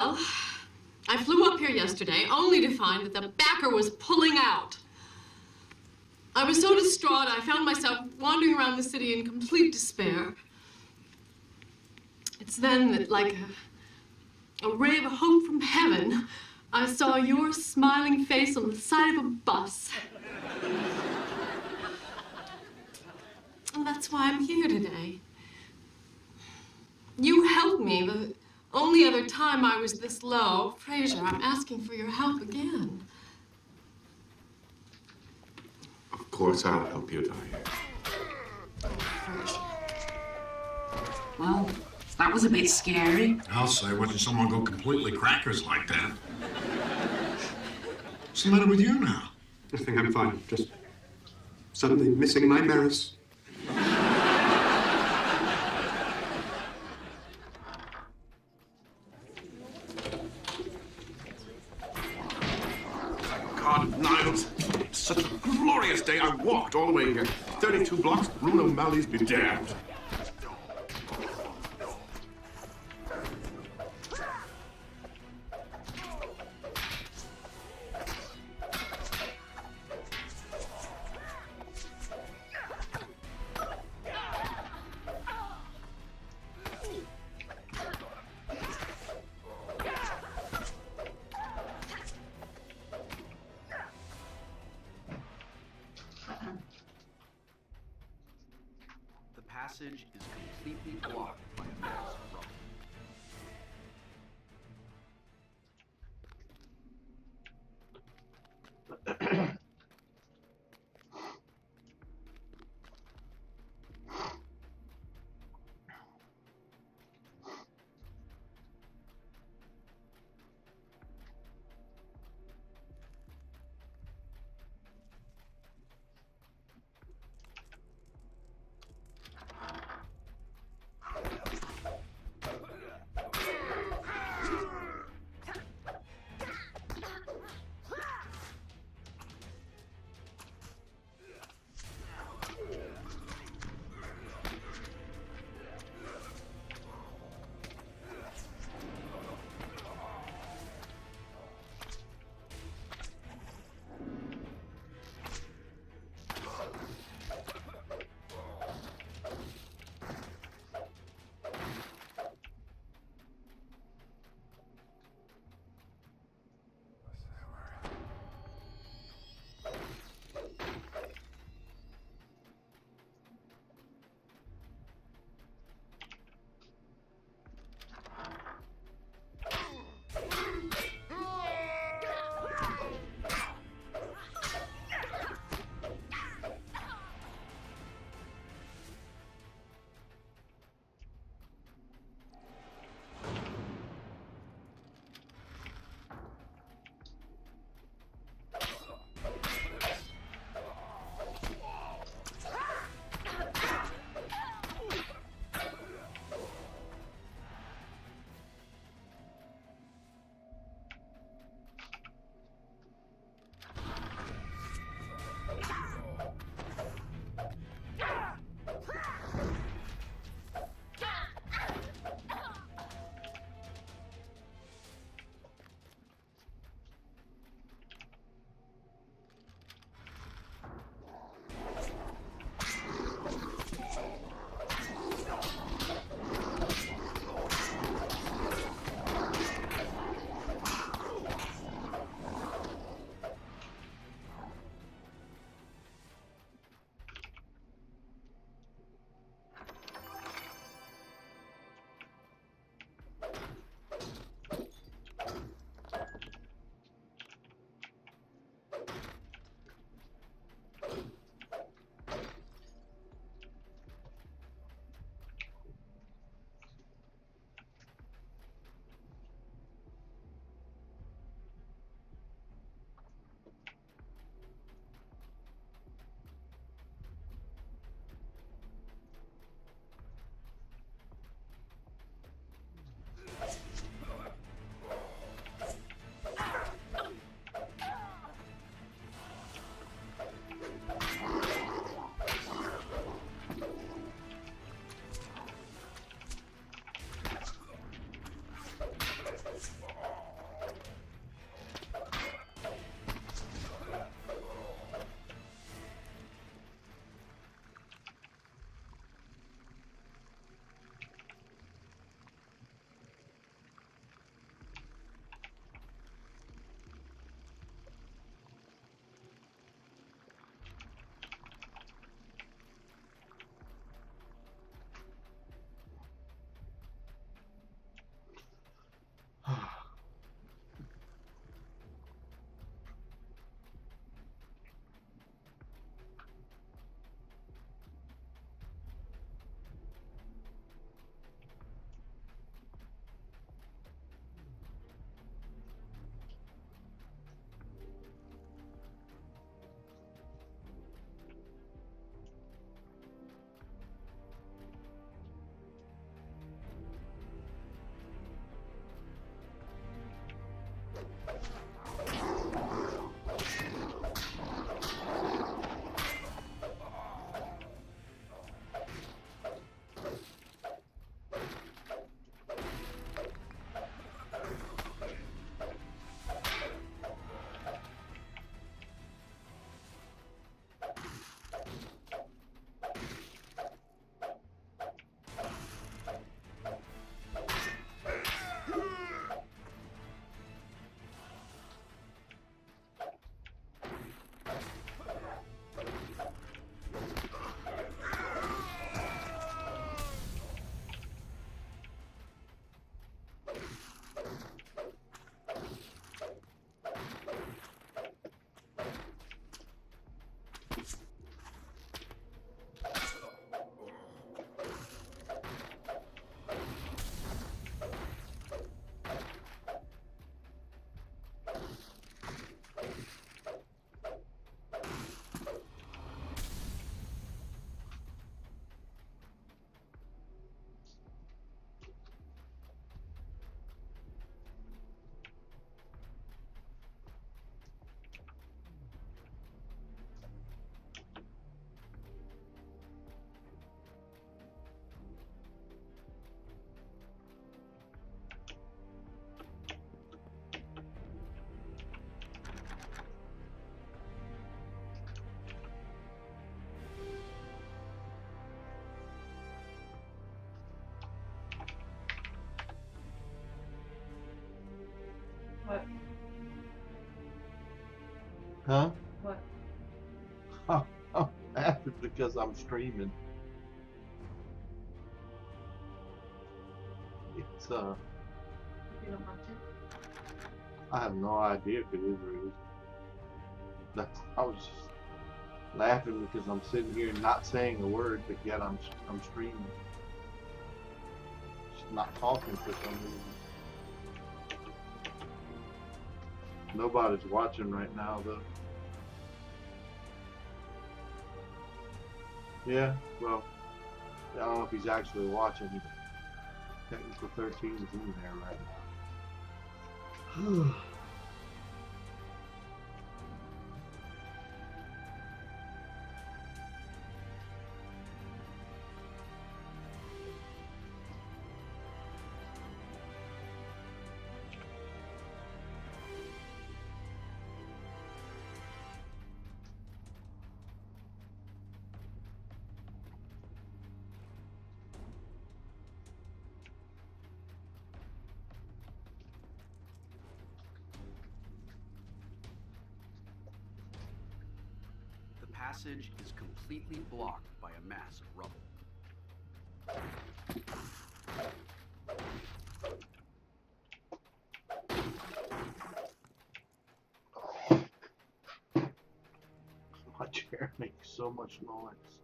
Well, I flew up here yesterday only to find that the backer was pulling out. I was so distraught, I found myself wandering around the city in complete despair. It's then that, like a ray of hope from heaven, I saw your smiling face on the side of a bus. And that's why I'm here today. You helped me the only other time I was this low. Fraser, I'm asking for your help again. Of course I'll help you, Dahlia. Fraser. Well, that was a bit scary. I'll say, watching someone go completely crackers like that. What's the matter with you now? I think I'm fine. Just suddenly missing my mirrors. God, Niles, it's such a glorious day. I walked all the way here. 32 blocks, Bruno O'Malley's be damned. The passage is completely blocked by a mass of rubble. What? Huh? What? I'm laughing because I'm streaming. It's You don't want to? I have no idea if it is or isn't. I was just laughing because I'm sitting here not saying a word, but yet I'm streaming. Just not talking for some reason. Nobody's watching right now though. Yeah, well, I don't know if he's actually watching. Technical 13 is in there right now. The passage is completely blocked by a mass of rubble. My chair makes so much noise.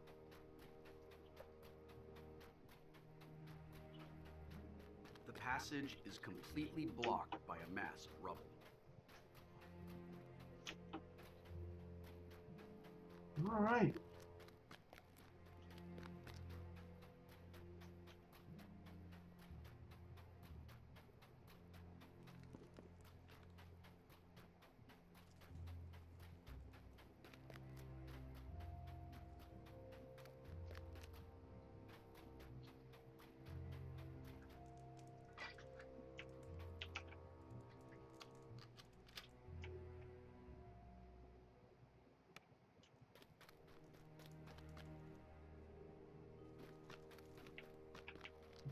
The passage is completely blocked by a mass of rubble. All right.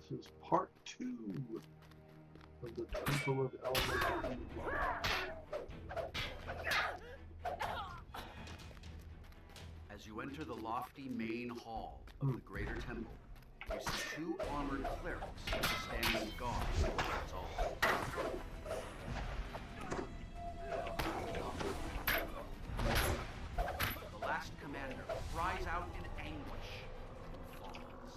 This is part 2 of the Temple of Elemental Evil. As you enter the lofty main hall of the Greater Temple, you see two armored clerics standing guard over its altar. The last commander cries out in anguish and falls.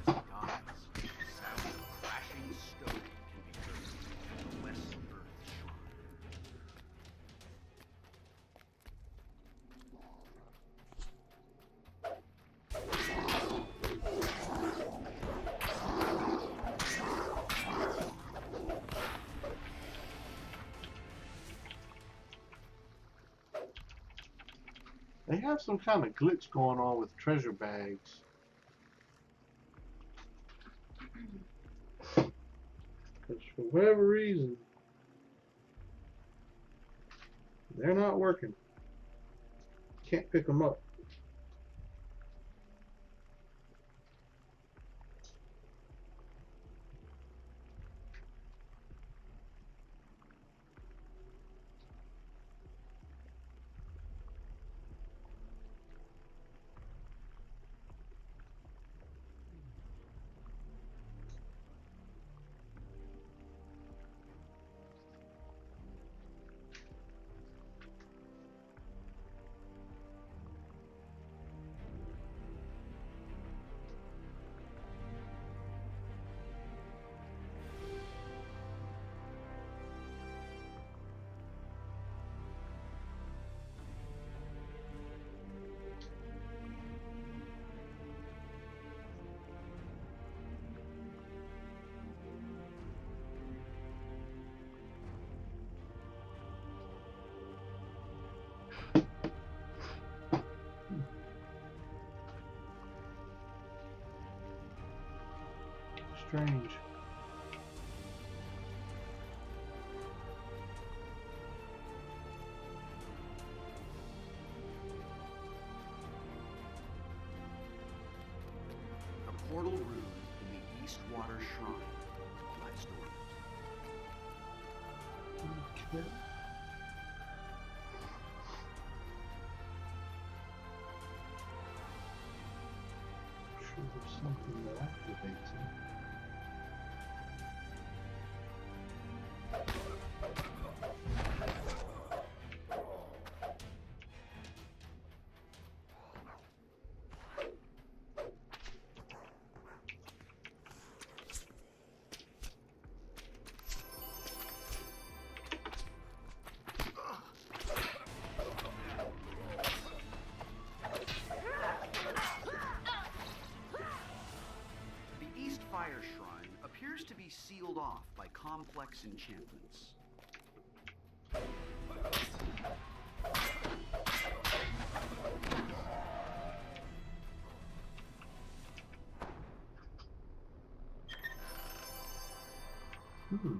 Gods, the sound of crashing stone can be heard at the West Earth Shrine. They have some kind of glitch going on with treasure bags. Because for whatever reason, they're not working. Can't pick them up. Strange. A portal room in the Eastwater Shrine lies dormant. bit. Sure, there's something that activates it. The East Fire Shrine appears to be sealed off by complex enchantments. Hmm.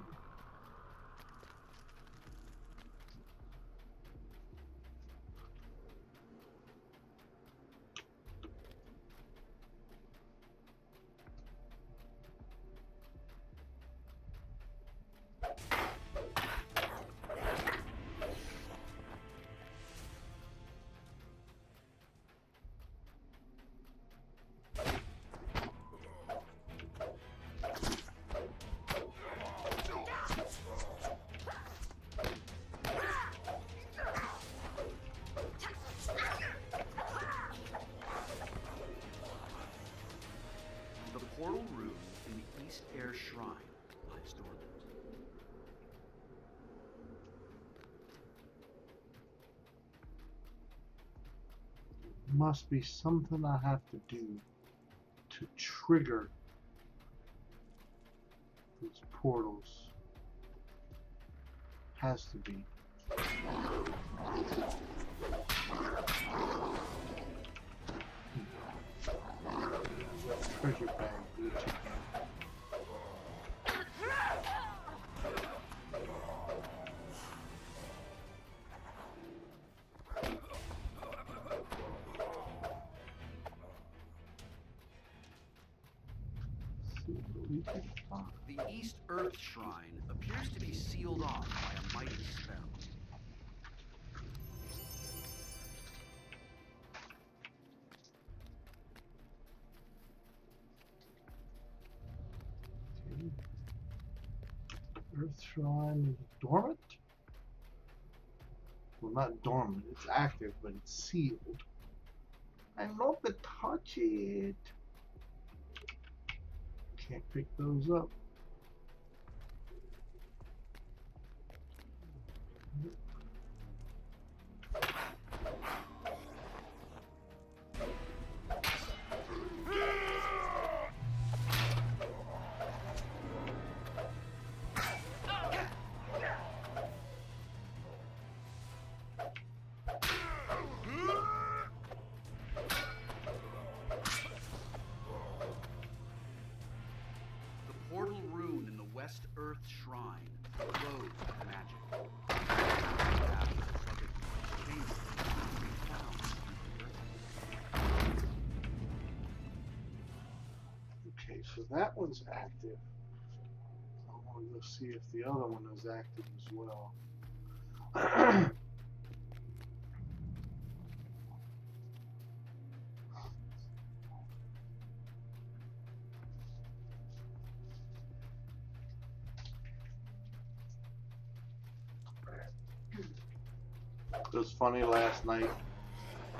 The portal room in the East Air Shrine lies dormant. Must be something I have to do to trigger these portals. Has to be. Treasure bag. Gucci gang. See what we can find. The East Earth Shrine appears to be sealed off by a mighty spell. Okay. Earth Shrine is dormant? Well, not dormant, it's active, but it's sealed. I'm not gonna touch it. Can't pick those up. The portal rune in the West Earth Shrine glows with magic. After the subject chamber can be found in the earth. Okay, so that one's active. I want to go see if the other one is active as well. It was funny last night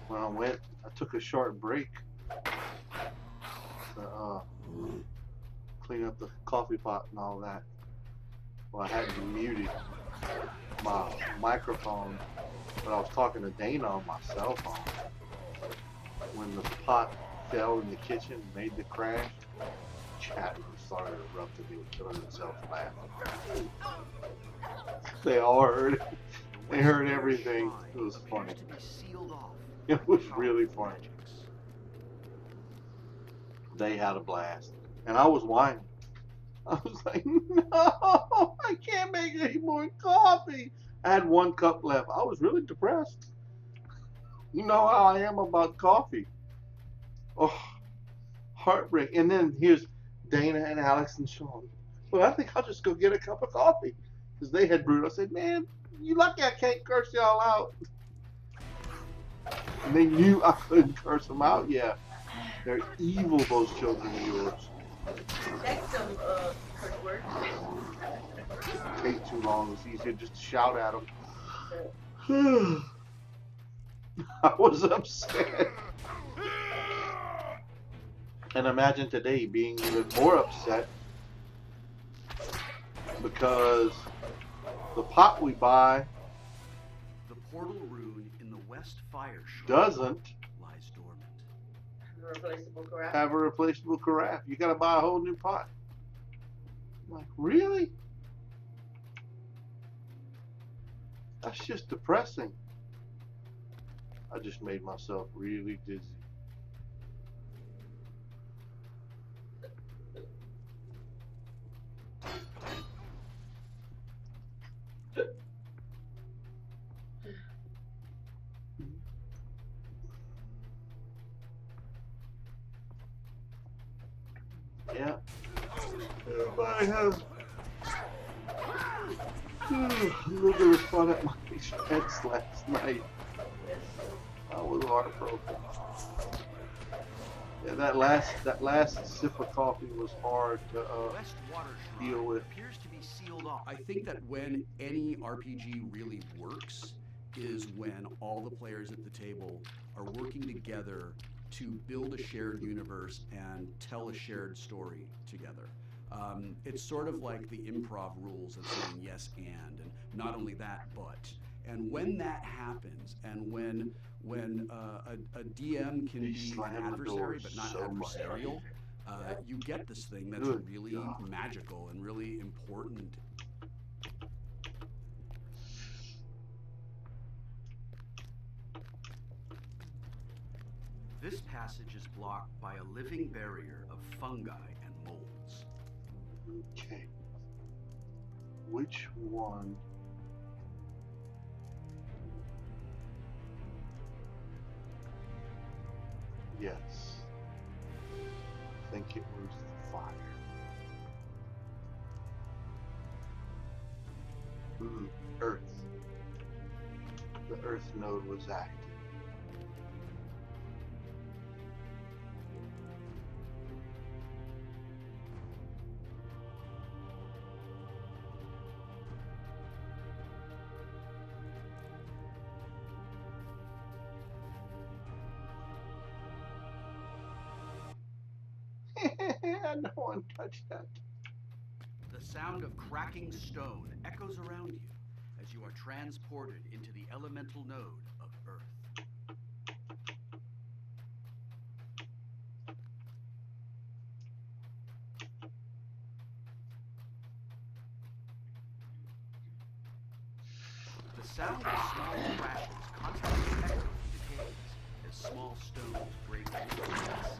when I took a short break to clean up the coffee pot and all that. Well, I hadn't muted my microphone, but I was talking to Dana on my cell phone. When the pot fell in the kitchen and made the crash, Chadwick started erupting. He was killing himself laughing. They all heard it. They heard everything. It was funny. Appears to be sealed off It was by really powerful funny. magics. They had a blast. And I was whining. I was like, no, I can't make any more coffee. I had 1 cup left. I was really depressed. You know how I am about coffee. Oh, heartbreak. And then here's Dana and Alex and Sean. Well, I think I'll just go get a cup of coffee. Because they had brewed. I said, man, You lucky I can't curse y'all out. And they knew I couldn't curse them out. Yeah, they're evil, those children of yours. That's some curse words. Take too long. It's easier just to shout at them. I was upset. And imagine today being even more upset because the pot we buy The portal rune in the West Fire Shrine doesn't lies dormant. Replaceable carafe. have a replaceable carafe. You gotta buy a whole new pot. I'm like, really? That's just depressing. I just made myself really dizzy. Yeah. Everybody has a little bit of fun at my expense last night. I was heartbroken. Yeah, that last sip of coffee was hard to West Water Shrine deal with. appears to be sealed off. I think that when any RPG really works is when all the players at the table are working together to build a shared universe and tell a shared story together. It's sort of like the improv rules of saying yes and not only that but. And when that happens, and when a DM can They be an slam the adversary doors but not so much. adversarial, you get this thing that's Good really God. magical and really important. This passage is blocked by a living barrier of fungi and molds. Okay. Which one? Yes. I think it was the fire. Ooh, Earth. The Earth node was active. No one touched that. The sound of cracking stone echoes around you as you are transported into the elemental node of Earth. The sound of small crashes constantly echoes through the caves as small stones break through the sea.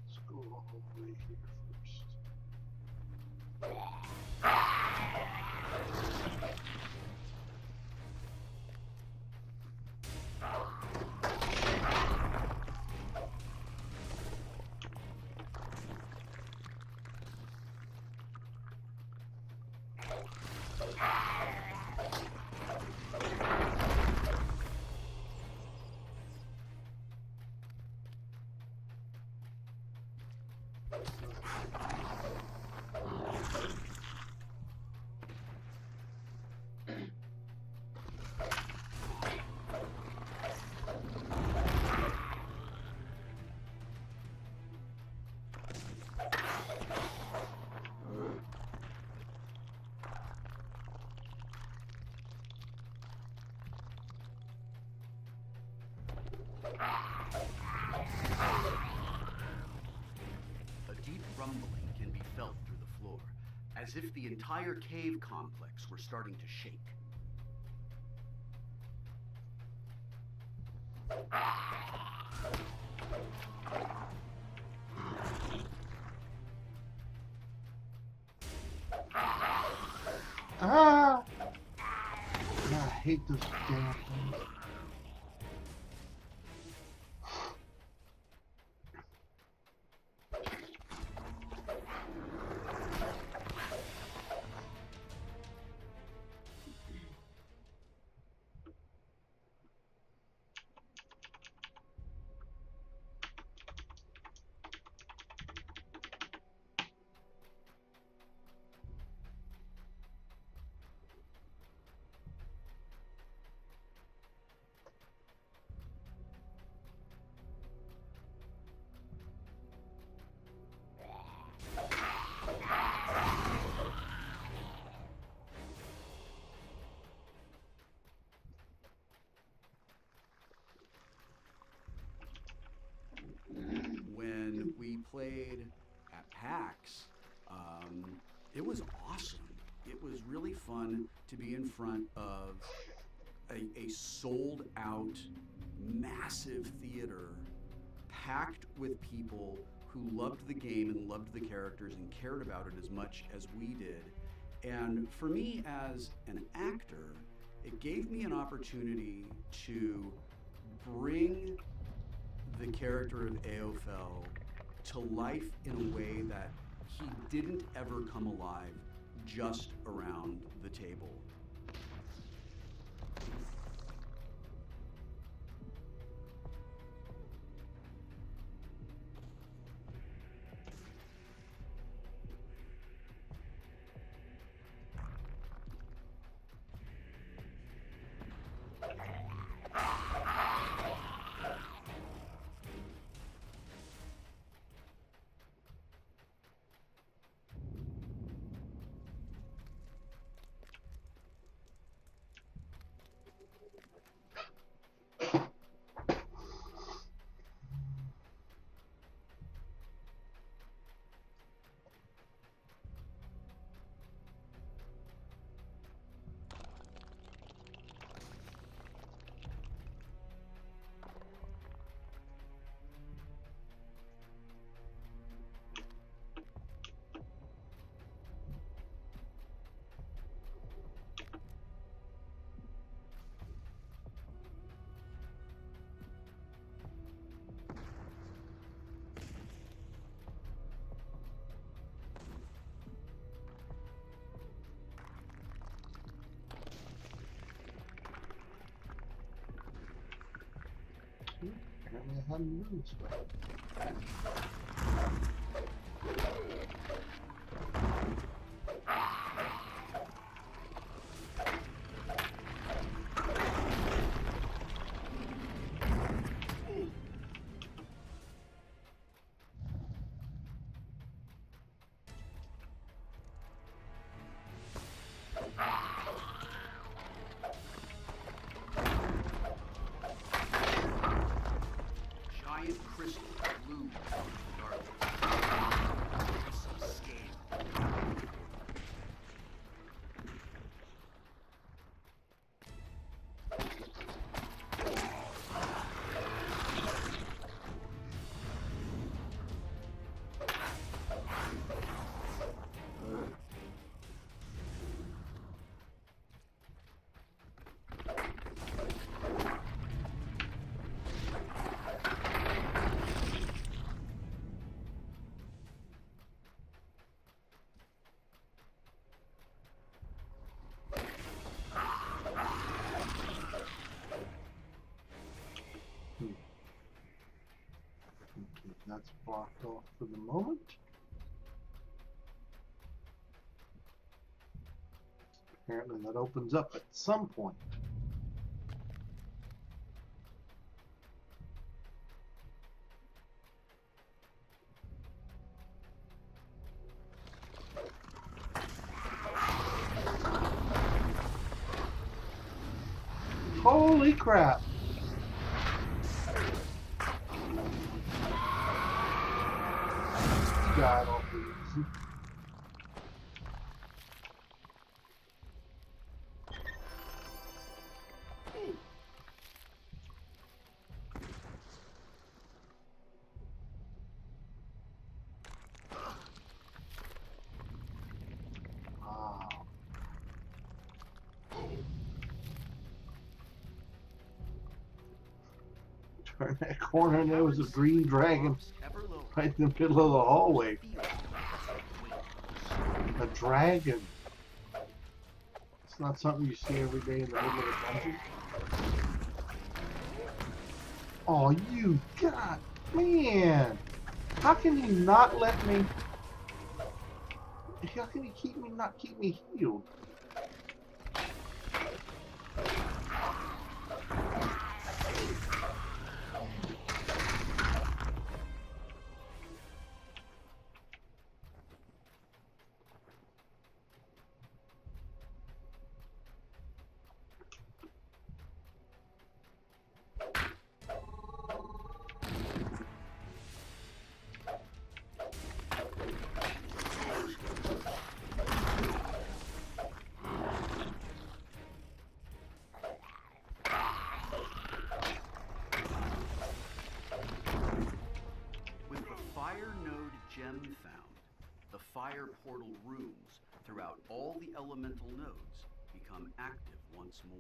Let's go all the way here first. A deep rumbling can be felt through the floor, as if the entire cave complex were starting to shake. Ah! I hate this damn thing. When we played at PAX, it was awesome. It was really fun to be in front of a sold out, massive theater packed with people who loved the game and loved the characters and cared about it as much as we did. And for me as an actor, it gave me an opportunity to bring the character of Aophel to life in a way that he didn't ever come alive just around the table. Apparently I hadn't moved this way. Giant crystal blue out of the darkness. Some scale. Okay, that's blocked off for the moment. Apparently that opens up at some point. Holy crap! God, all the reason. Turn that corner and there was a green dragon Ever lower, right in the middle of the hallway. feel A dragon. It's not something you see every day in the middle of the dungeon. Oh, you god, man! How can he not let me? How can he not keep me healed? With the fire node gem found, the fire portal rooms throughout all the elemental nodes become active once more.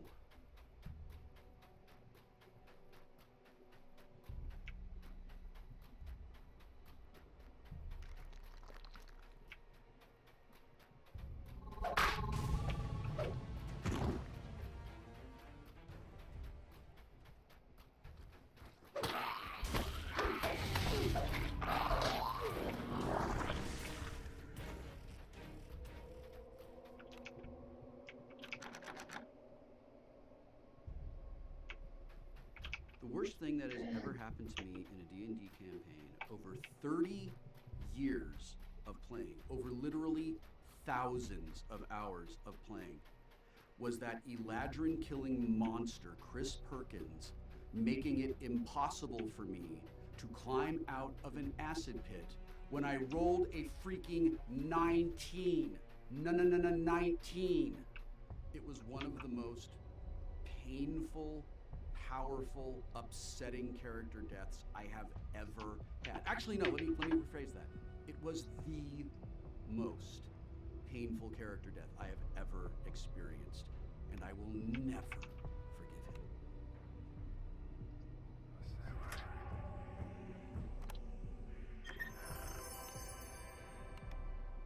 The worst thing that has ever happened to me in a D&D campaign over 30 years of playing, over literally thousands of hours of playing, was that Eladrin killing monster, Chris Perkins, making it impossible for me to climb out of an acid pit when I rolled a freaking 19. No, 19. It was one of the most painful, powerful, upsetting character deaths I have ever had. Actually, no, let me rephrase that. It was the most painful character death I have ever experienced, and I will never forgive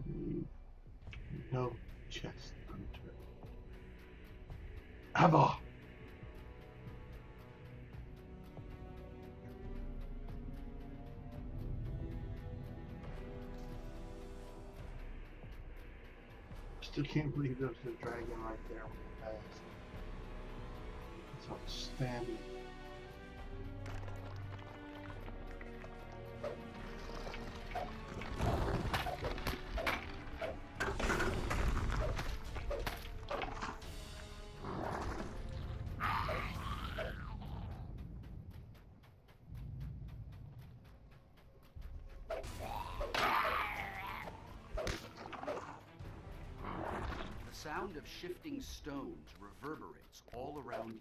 him. No chest hunter. Ever. Still can't believe there's a dragon right there when it passed. It's outstanding. The sound of shifting stones reverberates all around you.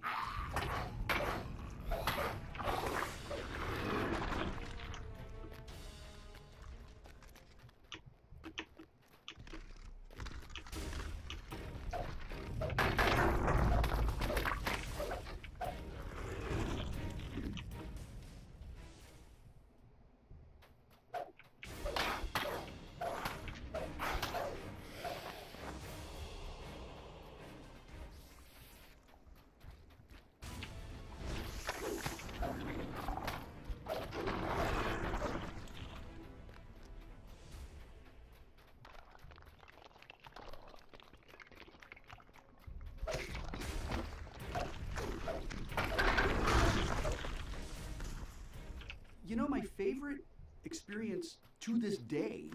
You know, my favorite experience to this day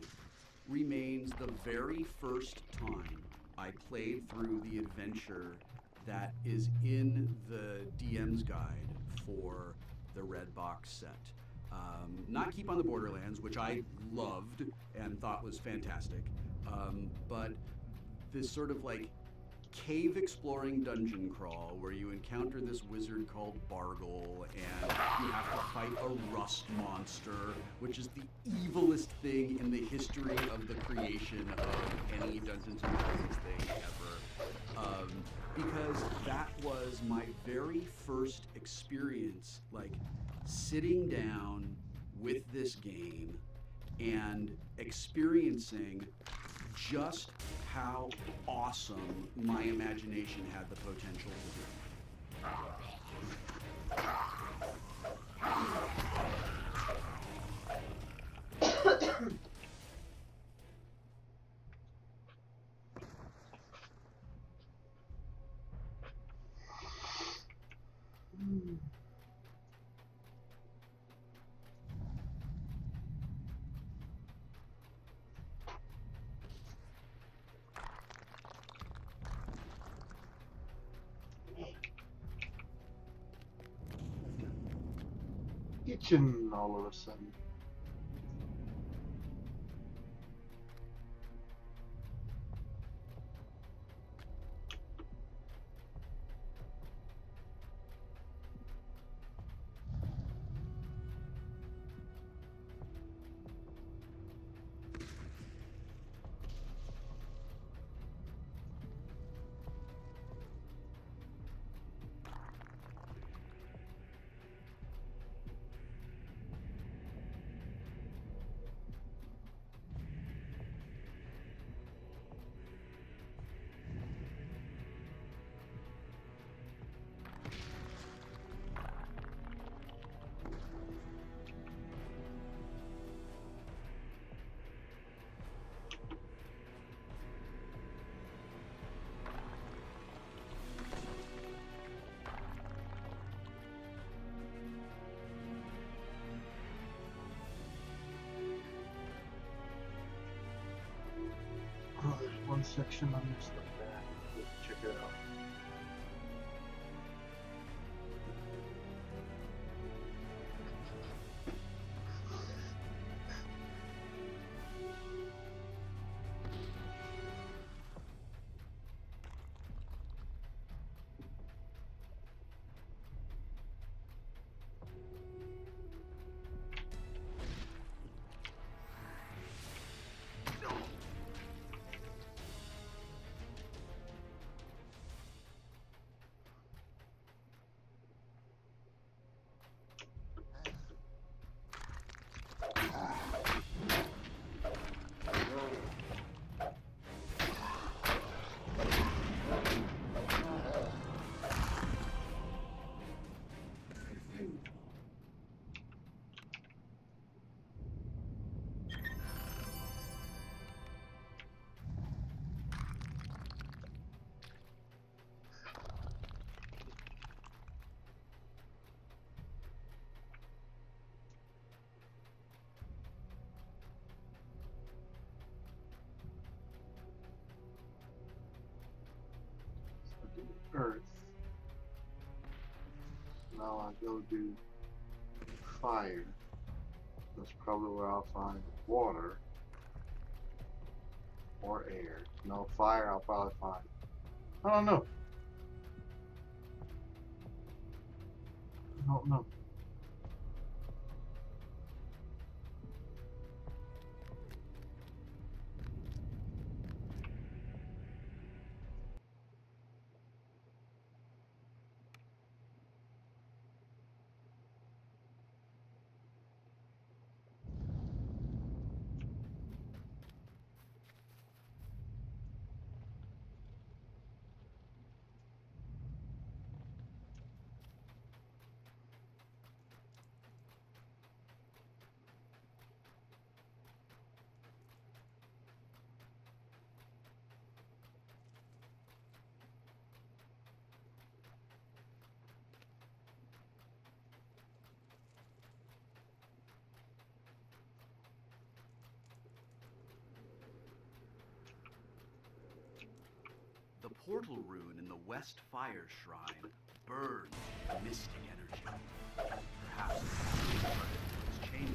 remains the very first time I played through the adventure that is in the DM's guide for the Red Box set. Not Keep on the Borderlands, which I loved and thought was fantastic, but this sort of like cave exploring dungeon crawl where you encounter this wizard called Bargle and you have to fight a rust monster, which is the evilest thing in the history of the creation of any Dungeons and Dragons thing ever. Because that was my very first experience, like sitting down with this game and experiencing just how awesome my imagination had the potential to be. Itching all of a sudden. Oh, there's one section I missed up there. Let's check it out. Earth. Now I go do fire. That's probably where I'll find water or air. No, fire I'll probably find. I don't know. I don't know. The portal rune in the West Fire Shrine burns mystic energy. Perhaps it's changed.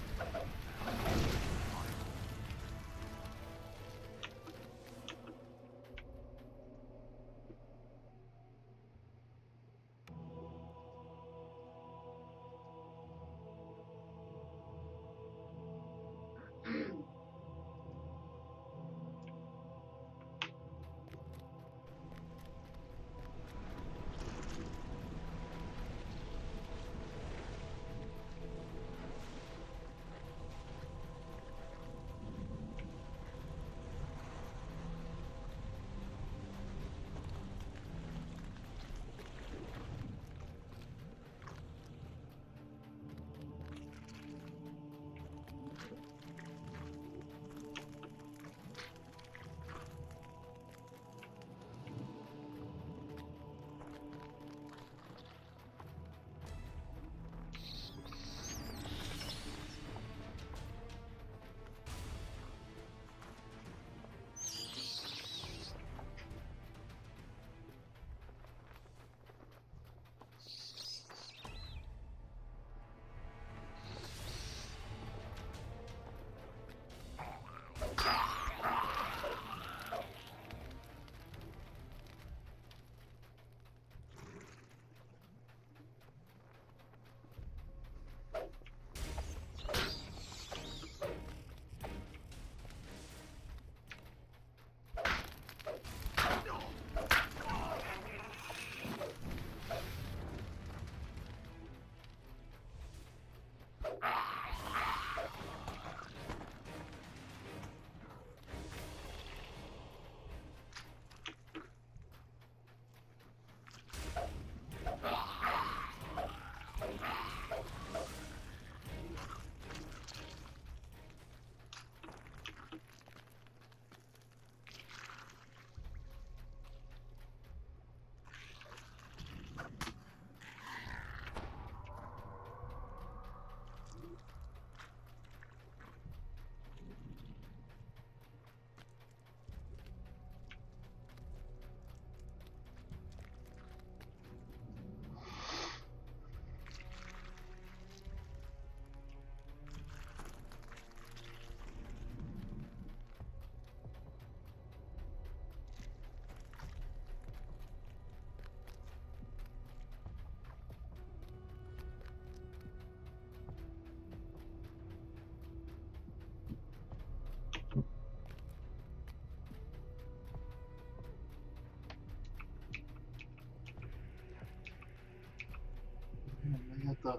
the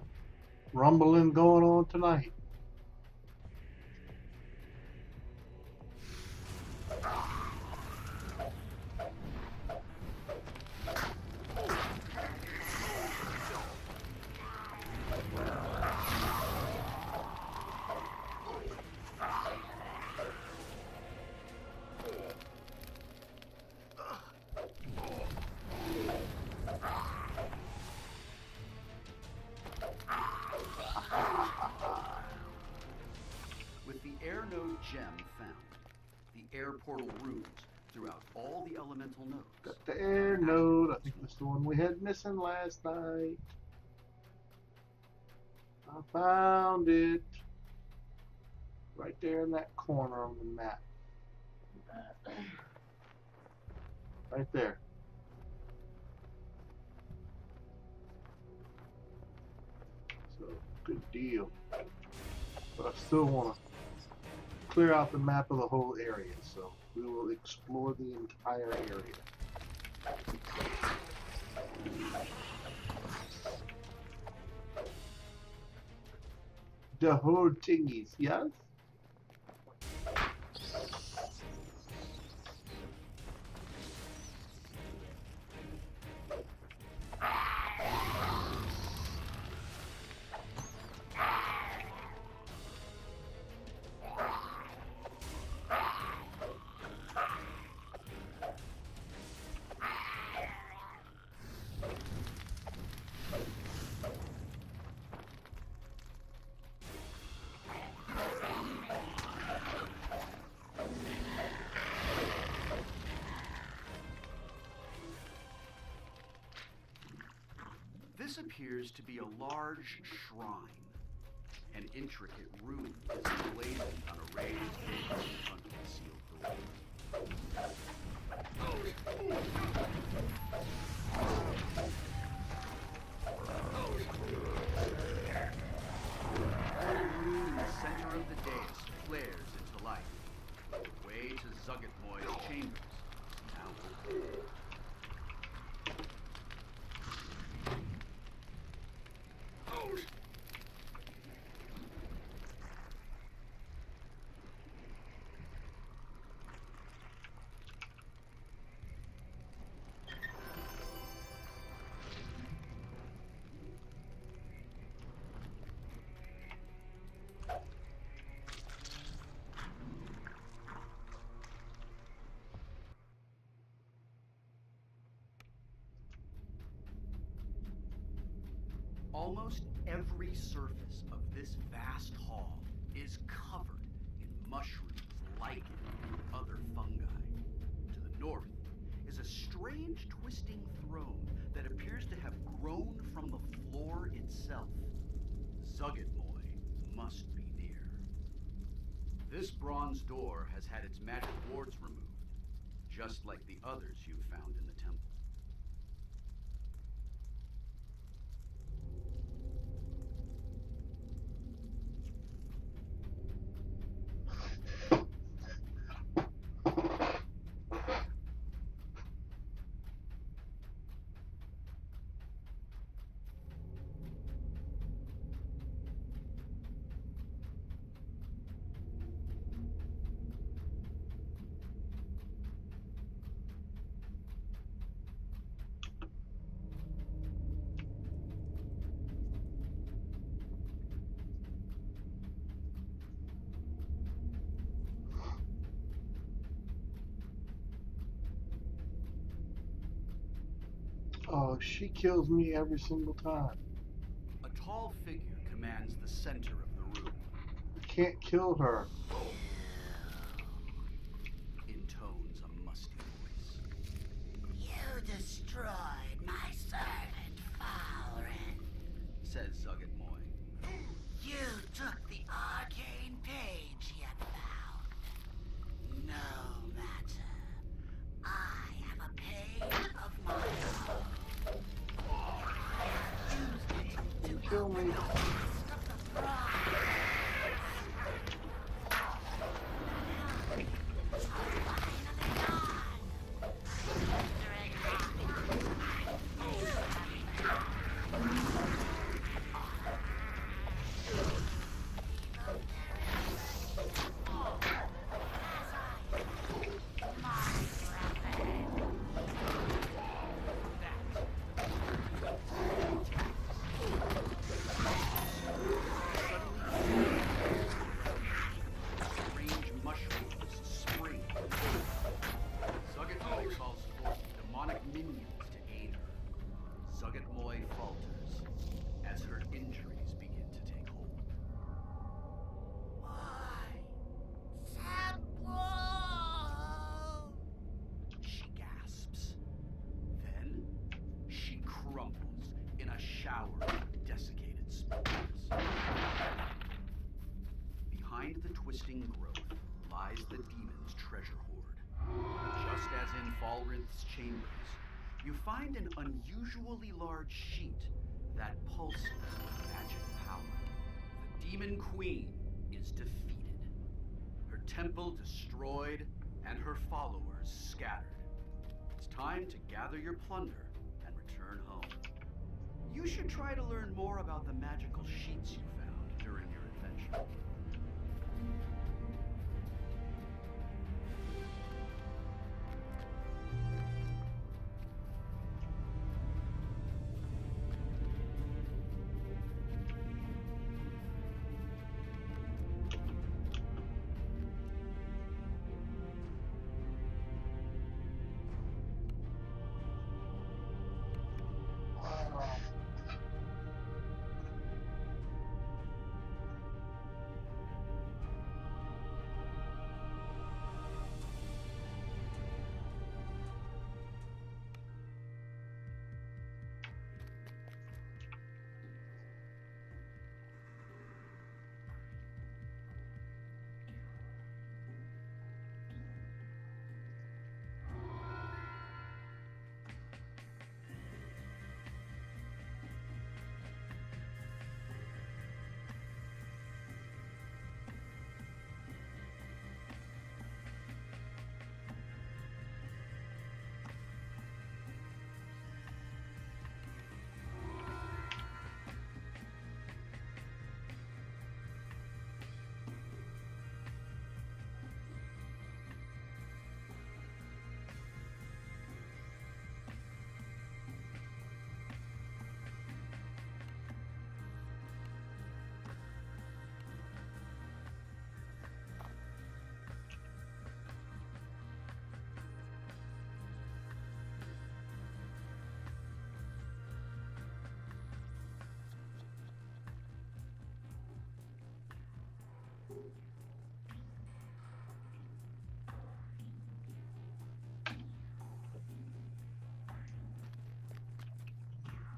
rumbling going on tonight. With the air node gem found, the air portal rooms throughout all the elemental nodes. Got the air node. I think that's the one we had missing last night. I found it. Right there in that corner on the map. Right there. So, good deal. But I still want to clear out the map of the whole area, so we will explore the entire area. The whole thingies, yes? This appears to be a large shrine. An intricate rune is emblazoned on a raised page in front of the sealed door. The rune in the center of the dais flares into life. The way to Zuggetmoy's chambers is now open. Almost every surface of this vast hall is covered in mushrooms, lichen, and other fungi. To the north is a strange twisting throne that appears to have grown from the floor itself. Zuggetmoy must be near. This bronze door has had its magic wards removed, just like the others you found in the temple. Oh, she kills me every single time. A tall figure commands the center of the room. I can't kill her. Intones a musty voice. You destroyed my servant, Falren. Says Zuggetmoy. You took the arcane page he had found. No matter. I have a page of my own. Kill me. shower of desiccated spores. Behind the twisting growth lies the demon's treasure hoard. Just as in Falrinth's chambers, you find an unusually large sheet that pulses with magic power. The Demon Queen is defeated, her temple destroyed, and her followers scattered. It's time to gather your plunder and return home. You should try to learn more about the magical sheets you found during your adventure.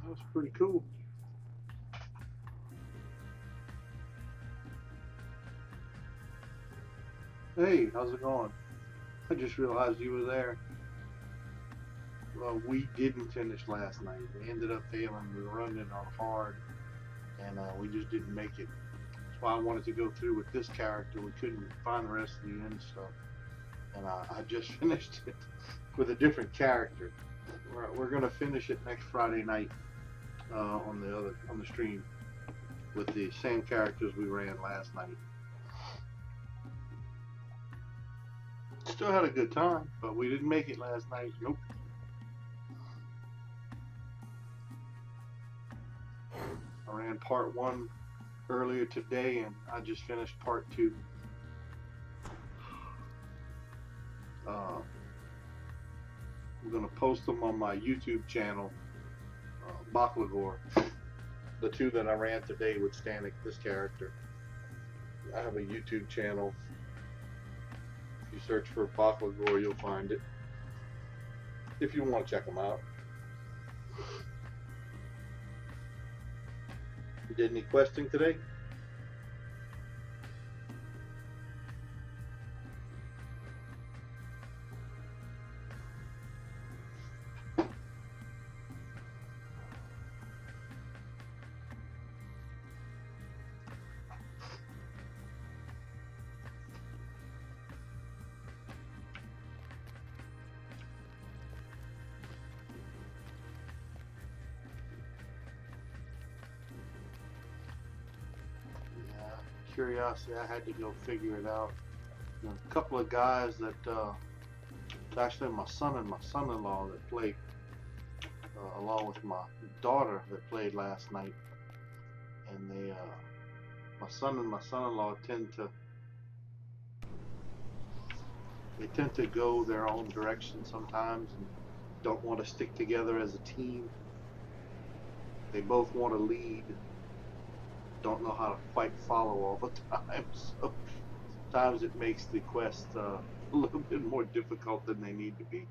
That's pretty cool. Hey, how's it going? I just realized you were there. Well, we didn't finish last night. We ended up failing. We were running on hard, and we just didn't make it. That's why I wanted to go through with this character. We couldn't find the rest of the end stuff, and I just finished it with a different character. We're gonna finish it next Friday night on the stream with the same characters we ran last night. Still had a good time, but we didn't make it last night. Nope. I ran part 1 earlier today, and I just finished part 2. I'm gonna post them on my YouTube channel, Baklagor. The 2 that I ran today with Stanneck, this character. I have a YouTube channel. If you search for Baklagor, you'll find it. If you want to check them out. You did any questing today? Curiosity, I had to go figure it out. You know, a couple of guys that actually my son and my son-in-law that played along with my daughter that played last night, and they my son and my son-in-law tend to go their own direction sometimes and don't want to stick together as a team. They both want to lead, don't know how to quite follow all the time, so sometimes it makes the quest a little bit more difficult than they need to be.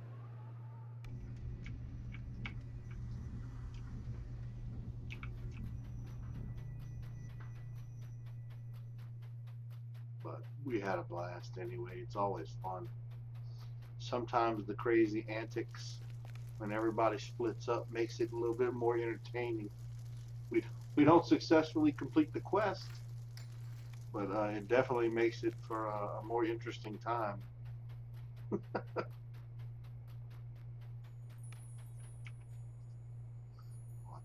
But we had a blast anyway. It's always fun. Sometimes the crazy antics when everybody splits up makes it a little bit more entertaining. We don't successfully complete the quest, but it definitely makes it for a more interesting time. I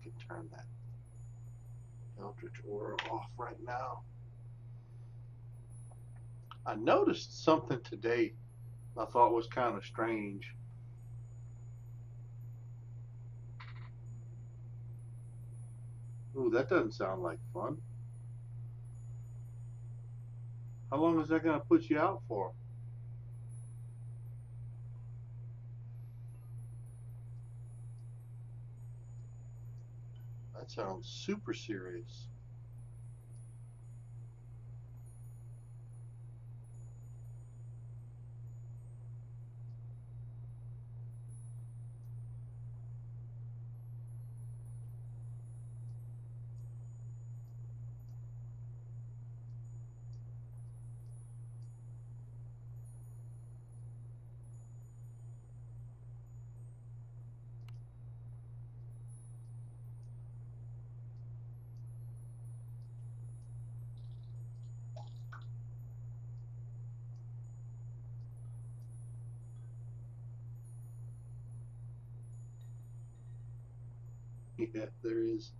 can turn that Eldritch Aura off right now. I noticed something today I thought was kind of strange. Ooh, that doesn't sound like fun. How long is that going to put you out for? That sounds super serious. Yeah, there is.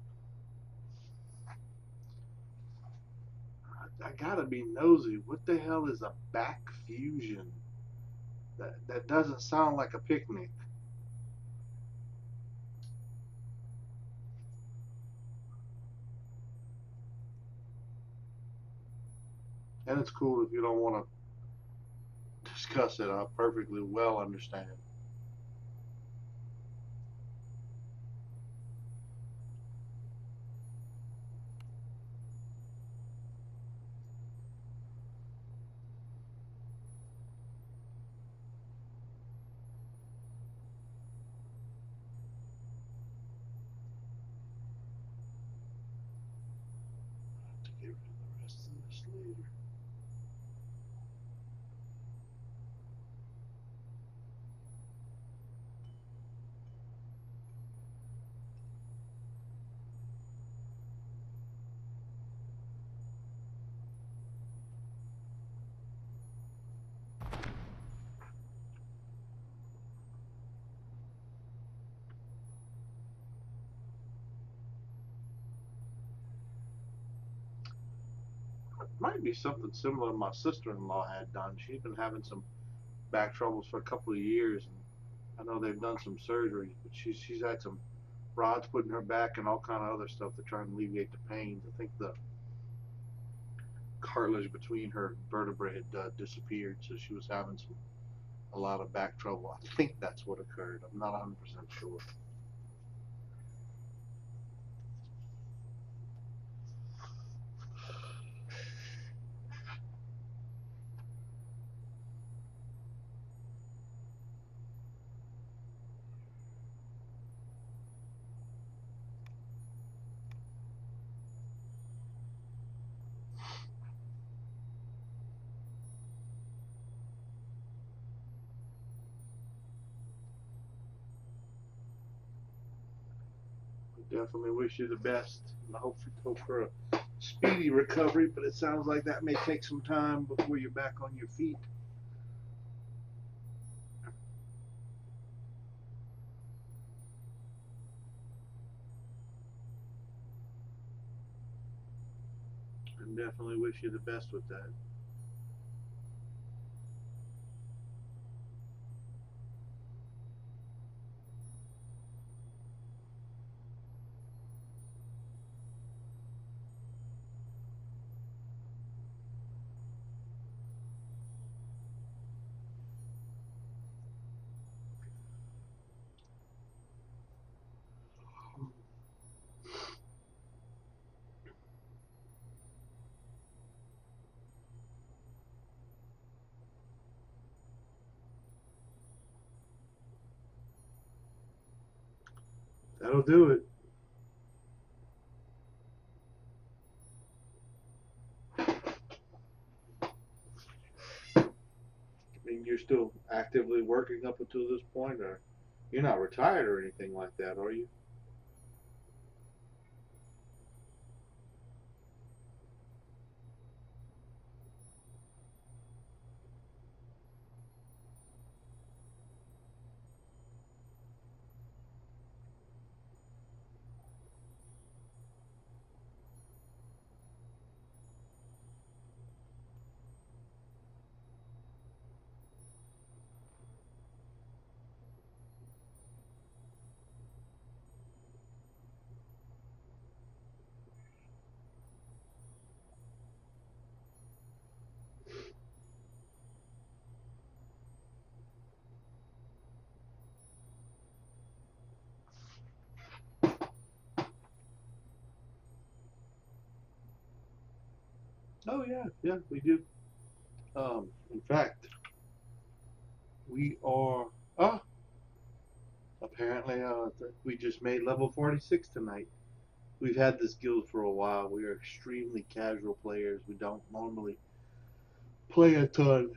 I gotta be nosy. What the hell is a back fusion? That doesn't sound like a picnic. And it's cool if you don't want to discuss it. I perfectly well understand. I'll have to get rid of the rest of this later. Might be something similar my sister-in-law had done. She's been having some back troubles for a couple of years, and I know they've done some surgeries, but she's had some rods put in her back and all kind of other stuff to try and alleviate the pains. I think the cartilage between her vertebrae had disappeared, so she was having a lot of back trouble. I think that's what occurred. I'm not 100% sure. Definitely wish you the best, and I hope for a speedy recovery, but it sounds like that may take some time before you're back on your feet. And definitely wish you the best with that. That'll do it. mean, you're still actively working up until this point, or you're not retired or anything like that, are you? Oh yeah, yeah, we do. In fact, we are. Apparently, we just made level 46 tonight. We've had this guild for a while. We are extremely casual players. We don't normally play a ton.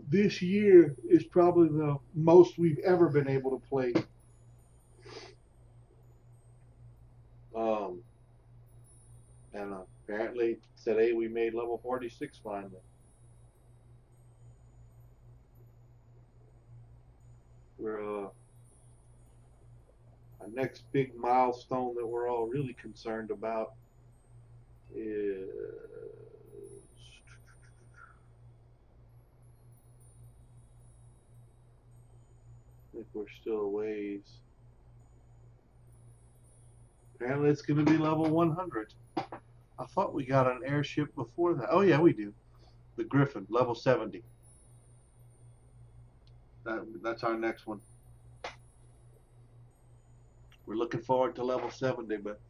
This year is probably the most we've ever been able to play. Um, and apparently today we made level 46 finally. We're our next big milestone that we're all really concerned about is I think we're still a ways. Apparently it's going to be level 100. I thought we got an airship before that. Oh yeah, we do. The Griffin, level 70. That's our next one. We're looking forward to level 70, but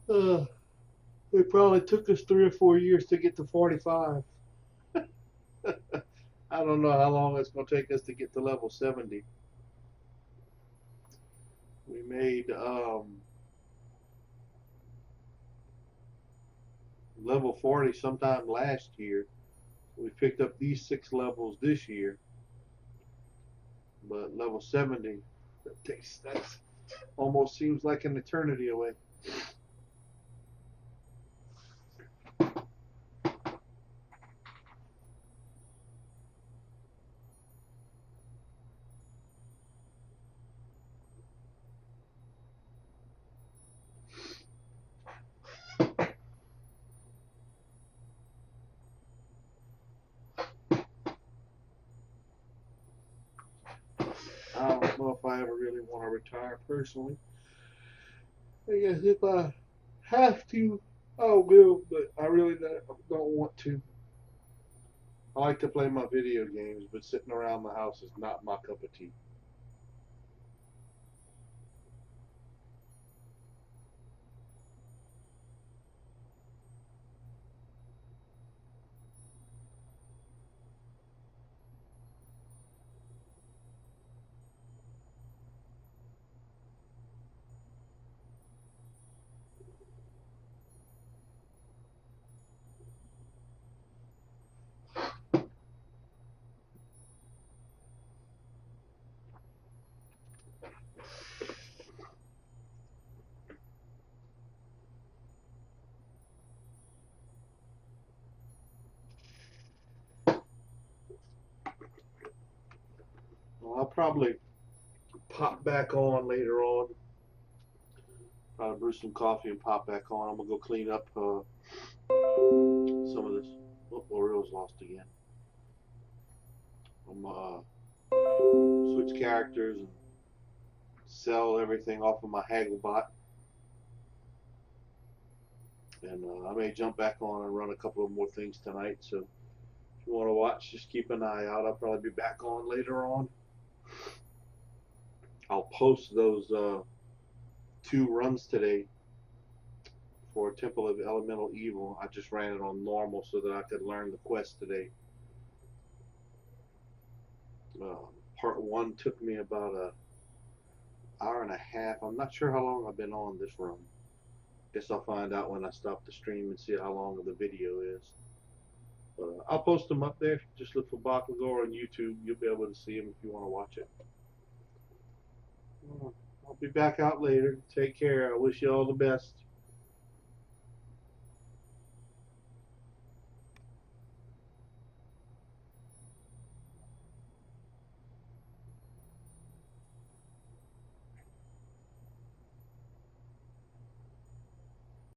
it probably took us 3 or 4 years to get to 45. I don't know how long it's going to take us to get to level 70. We made level 40 sometime last year. We picked up these 6 levels this year, but level 70, that's almost seems like an eternity away. I don't know if I ever really want to retire personally. I guess if I have to, I will, but I really don't want to. I like to play my video games, but sitting around the house is not my cup of tea. Well, I'll probably pop back on later on. Probably brew some coffee and pop back on. I'm gonna go clean up some of this. Oh, Oriole's lost again. I'm switch characters and sell everything off of my Hagglebot. And I may jump back on and run a couple of more things tonight. So if you want to watch, just keep an eye out. I'll probably be back on later on. I'll post those 2 runs today for Temple of Elemental Evil. I just ran it on normal so that I could learn the quest today. Part 1 took me about an hour and a half. I'm not sure how long I've been on this run. Guess I'll find out when I stop the stream and see how long the video is. I'll post them up there. Just look for Bakugo on YouTube. You'll be able to see them if you want to watch it. I'll be back out later. Take care. I wish you all the best.